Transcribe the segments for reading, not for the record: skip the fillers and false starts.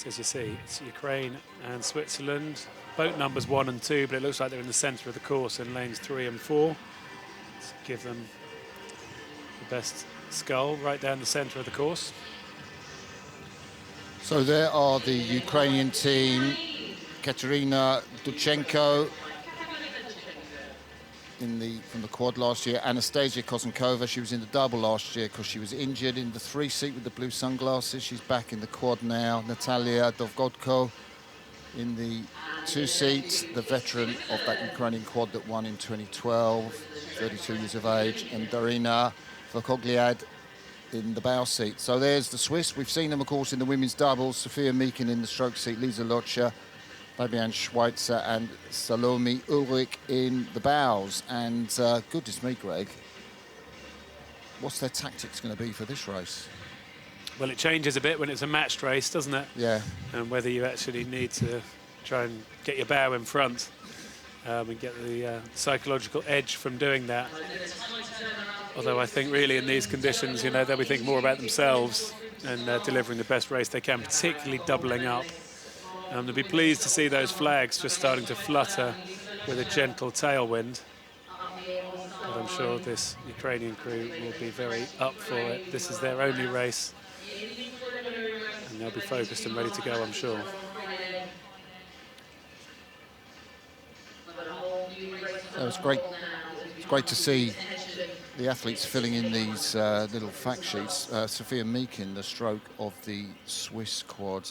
So as you see, it's Ukraine and Switzerland. Boat numbers 1 and 2, but it looks like they're in the centre of the course in lanes 3 and 4. Let's give them the best scull right down the centre of the course. So there are the Ukrainian team, Katerina Duchenko from the quad last year, Anastasia Kozenkova, she was in the double last year because she was injured in the 3-seat with the blue sunglasses. She's back in the quad now. Natalia Dovgodko in the 2-seat, the veteran of that Ukrainian quad that won in 2012, 32 years of age, and Darina Verkogliad in the bow seat. So there's the Swiss. We've seen them, of course, in the women's doubles. Sophia Meakin in the stroke seat, Lisa Lotscher, Fabian Schweitzer and Salome Ulrich in the bows. And goodness me, Greg, what's their tactics going to be for this race? Well, it changes a bit when it's a matched race, doesn't it? Yeah. And whether you actually need to try and get your bow in front and get the psychological edge from doing that. Although I think really in these conditions, you know, they'll be thinking more about themselves and delivering the best race they can, particularly doubling up. They'll be pleased to see those flags just starting to flutter with a gentle tailwind. But I'm sure this Ukrainian crew will be very up for it. This is their only race. And they'll be focused and ready to go, I'm sure. So it's great to see the athletes filling in these little fact sheets. Sophia Meakin, the stroke of the Swiss quad,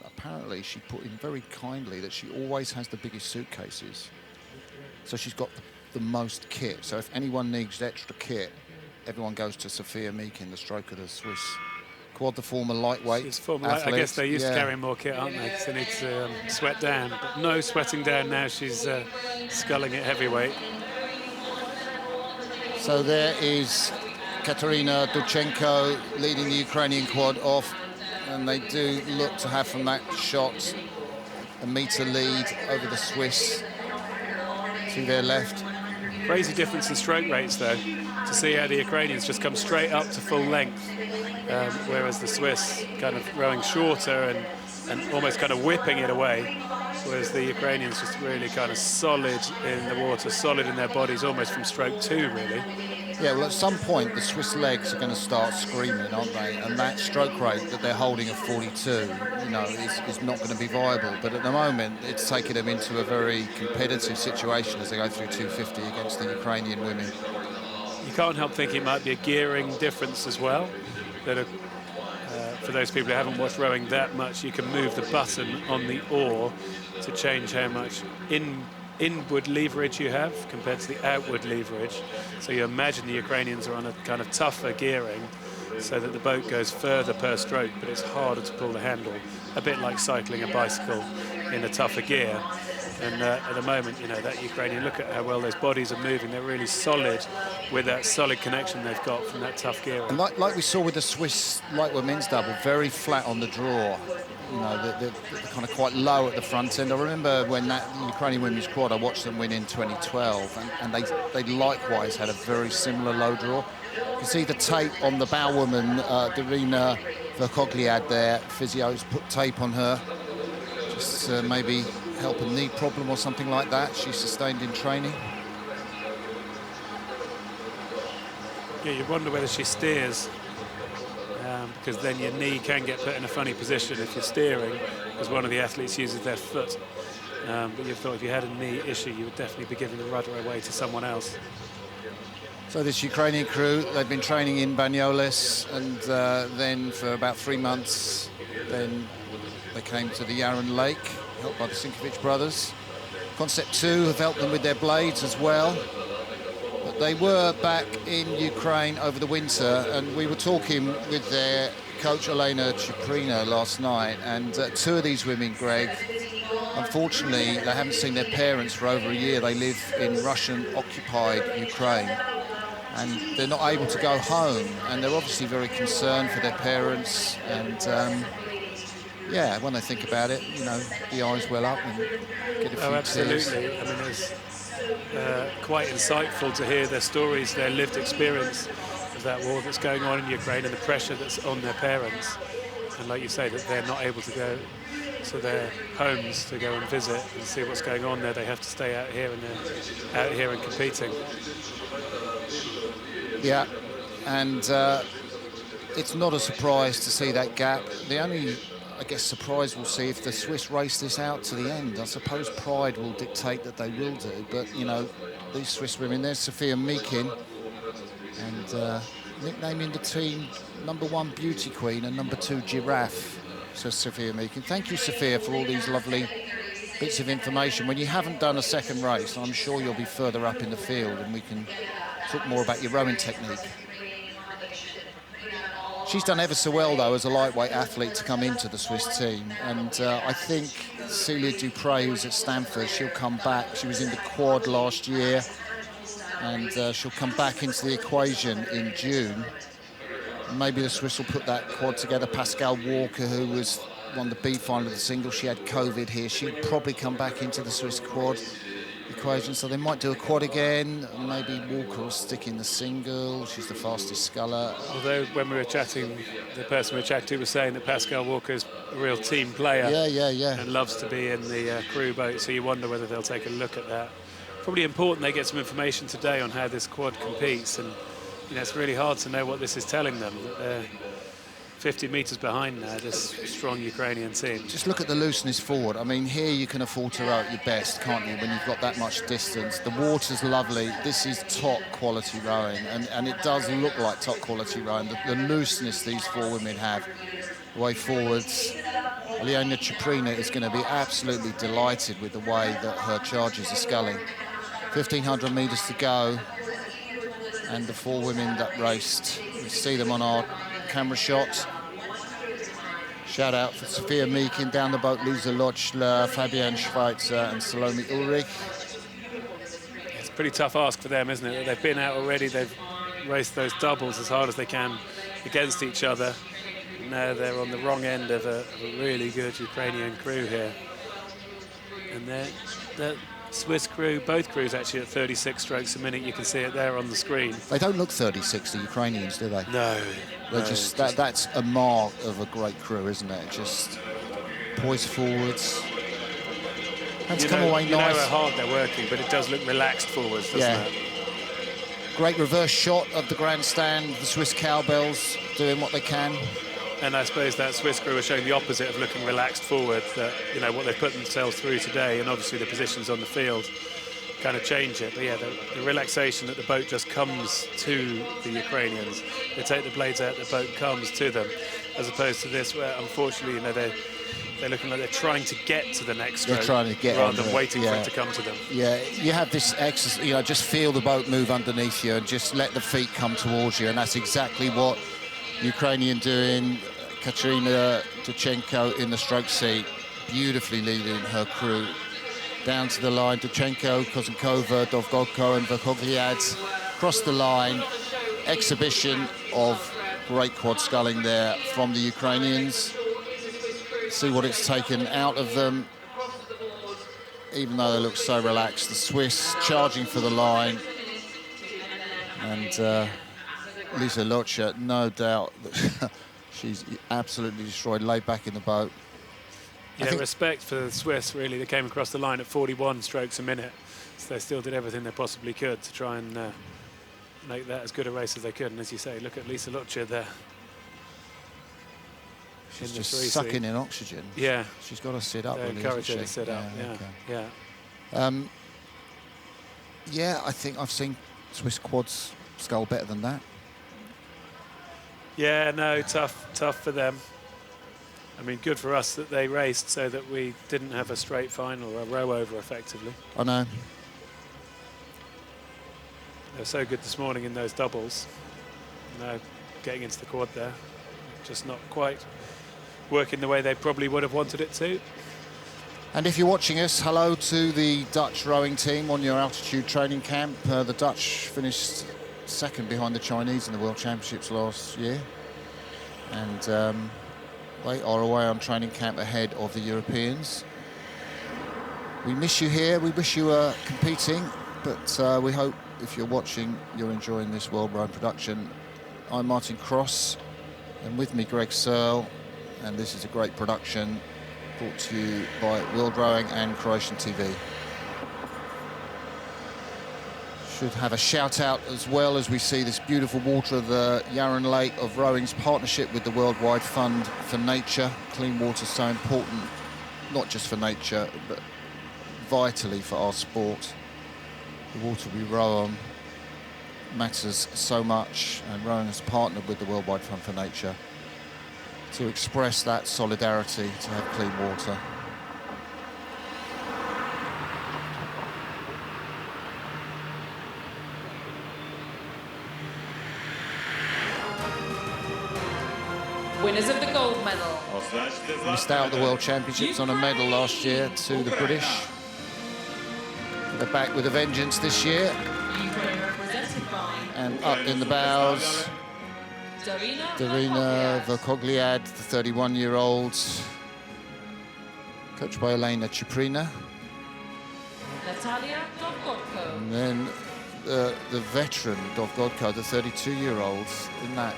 apparently she put in very kindly that she always has the biggest suitcases. So she's got the most kit. So if anyone needs extra kit, everyone goes to Sophia Meakin, the stroke of the Swiss quad, the former lightweight athlete. I guess they're used to carrying more kit, aren't they? Because they need to sweat down. But no sweating down now. She's sculling it heavyweight. So there is Katerina Duchenko leading the Ukrainian quad off, and they do look to have from that shot a metre lead over the Swiss to their left. Crazy difference in stroke rates, though, to see how the Ukrainians just come straight up to full length, whereas the Swiss kind of rowing shorter and almost kind of whipping it away, whereas the Ukrainians just really kind of solid in the water, solid in their bodies, almost from stroke 2, really. Yeah, well, at some point, the Swiss legs are going to start screaming, aren't they? And that stroke rate that they're holding of 42, you know, is not going to be viable. But at the moment, it's taken them into a very competitive situation as they go through 250 against the Ukrainian women. You can't help thinking it might be a gearing difference as well. That for those people who haven't watched rowing that much, you can move the button on the oar to change how much inward leverage you have compared to the outward leverage. So you imagine the Ukrainians are on a kind of tougher gearing so that the boat goes further per stroke, but it's harder to pull the handle, a bit like cycling a bicycle in a tougher gear. And at the moment, you know, that Ukrainian, look at how well those bodies are moving. They're really solid with that solid connection they've got from that tough gearing. And like we saw with the Swiss lightweight men's double, very flat on the draw. You know, they're kind of quite low at the front end. I remember when that Ukrainian women's quad, I watched them win in 2012, and they likewise had a very similar low draw. You can see the tape on the bow woman, Darina Verkogliad there. Physio's put tape on her, just maybe help a knee problem or something like that she sustained in training. Yeah, you wonder whether she steers. Because then your knee can get put in a funny position if you're steering, because one of the athletes uses their foot. But you thought if you had a knee issue, you would definitely be giving the rudder away to someone else. So this Ukrainian crew, they've been training in Banyoles, and then for about 3 months, then they came to the Yaran Lake, helped by the Sinkovich brothers. Concept 2 have helped them with their blades as well. They were back in Ukraine over the winter, and we were talking with their coach Elena Chiprina last night, and 2 of these women, Greg, unfortunately they haven't seen their parents for over a year. They live in Russian-occupied Ukraine, and they're not able to go home, and they're obviously very concerned for their parents, and yeah, when they think about it, you know, the eyes well up and get a few absolutely. tears. I mean, it's quite insightful to hear their stories, their lived experience of that war that's going on in Ukraine and the pressure that's on their parents. And like you say, that they're not able to go to their homes to go and visit and see what's going on there. They have to stay out here, and they're out here and competing. Yeah, and it's not a surprise to see that gap. The only, I guess, surprise we'll see if the Swiss race this out to the end. I suppose pride will dictate that they will do, but, you know, these Swiss women, there's Sophia Meakin, and nicknaming the team #1 Beauty Queen and #2 Giraffe, says Sophia Meakin. Thank you, Sophia, for all these lovely bits of information. When you haven't done a second race, I'm sure you'll be further up in the field and we can talk more about your rowing technique. She's done ever so well, though, as a lightweight athlete to come into the Swiss team. And I think Celia Dupre, who's at Stanford, she'll come back. She was in the quad last year, and she'll come back into the equation in June. Maybe the Swiss will put that quad together. Pascal Walker, who won the B final of the single, she had COVID here. She'll probably come back into the Swiss quad equation, so they might do a quad again. Maybe Walker will stick in the single. She's the fastest sculler. Although when we were chatting, the person we were chatting to was saying that Pascal Walker is a real team player. Yeah. And loves to be in the crew boat, so you wonder whether they'll take a look at that. Probably important they get some information today on how this quad competes, and you know, it's really hard to know what this is telling them. That they're 50 metres behind now, this strong Ukrainian team. Just look at the looseness forward. I mean, here you can afford to row at your best, can't you, when you've got that much distance. The water's lovely. This is top quality rowing, and it does look like top quality rowing. The looseness these four women have way forwards. Aliona Chaprina is going to be absolutely delighted with the way that her charges are sculling. 1,500 metres to go, and the four women that raced, you see them on our camera shot. Shout out for Sophia Meakin, down the boat Lisa Lochler, Fabienne Schweitzer and Salome Ulrich. It's a pretty tough ask for them, isn't it? They've been out already, they've raced those doubles as hard as they can against each other. Now they're on the wrong end of a really good Ukrainian crew here. And the Swiss crew, both crews actually at 36 strokes a minute. You can see it there on the screen. They don't look 36, the Ukrainians, do they? No. They're just that's a mark of a great crew, isn't it? Just poised forwards. And to come away nice. You know how hard they're working, but it does look relaxed forwards, doesn't it? Great reverse shot of the grandstand. The Swiss cowbells doing what they can. And I suppose that Swiss crew are showing the opposite of looking relaxed forward, that, you know, what they've put themselves through today, and obviously the positions on the field kind of change it. But yeah, the relaxation that the boat just comes to the Ukrainians. They take the blades out, the boat comes to them, as opposed to this where, unfortunately, you know, they're looking like they're trying to get to the next stroke. They're trying to get rather than waiting for it to come to them. Yeah, you have this exercise, you know, just feel the boat move underneath you and just let the feet come towards you, and that's exactly what Ukrainian doing. Katerina Duchenko in the stroke seat, beautifully leading her crew down to the line. Duchenko, Kozenkova, Dovgorko and Verkhovyad cross the line. Exhibition of great quad sculling there from the Ukrainians. See what it's taken out of them. Even though they look so relaxed, the Swiss charging for the line. And Lisa Locher, no doubt that she's absolutely destroyed, laid back in the boat. Yeah, respect for the Swiss, really. They came across the line at 41 strokes a minute, so they still did everything they possibly could to try and make that as good a race as they could. And as you say, look at Lisa Locher there. She's just sucking in oxygen. Yeah. She's got to sit up. They encourage her to sit up, Yeah, I think I've seen Swiss quads scull better than that. Yeah, no, tough for them. I mean, good for us that they raced so that we didn't have a straight final or a row over, effectively. I know. They were so good this morning in those doubles. No, getting into the quad there, just not quite working the way they probably would have wanted it to. And if you're watching us, hello to the Dutch rowing team on your altitude training camp. The Dutch finished second behind the Chinese in the World Championships last year, and they are away on training camp ahead of the Europeans. We miss you here. We wish you were competing, but we hope if you're watching, you're enjoying this World Rowing production. I'm Martin Cross, and with me Greg Searle, and this is a great production brought to you by World Rowing and Croatian TV. Should have a shout out as well as we see this beautiful water of the Yarran Lake of Rowing's partnership with the Worldwide Fund for Nature. Clean water is so important, not just for nature, but vitally for our sport. The water we row on matters so much, and Rowing has partnered with the Worldwide Fund for Nature to express that solidarity to have clean water. Winners of the gold medal. Missed out at the World Championships on a medal last year to the British. They're back with a vengeance this year. Ukraine represented by... And up in the bows, Darina Verkogliad, the 31-year-old, coached by Elena Ciprina. Natalia Dovgodko. And then the veteran Dovgodko, the 32-year-old, in that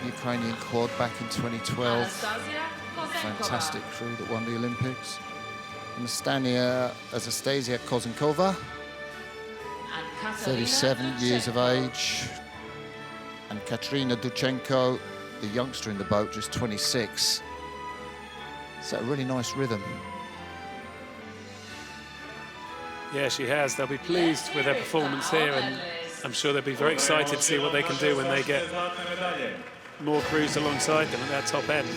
Ukrainian quad back in 2012. Fantastic crew that won the Olympics. Anastasia Kozenkova, 37 years of age. And Katerina Duchenko, the youngster in the boat, just 26. It's a really nice rhythm. Yeah, she has. They'll be pleased with their performance here, and I'm sure they'll be very excited to see what they can do when they get more crews alongside them at their top end.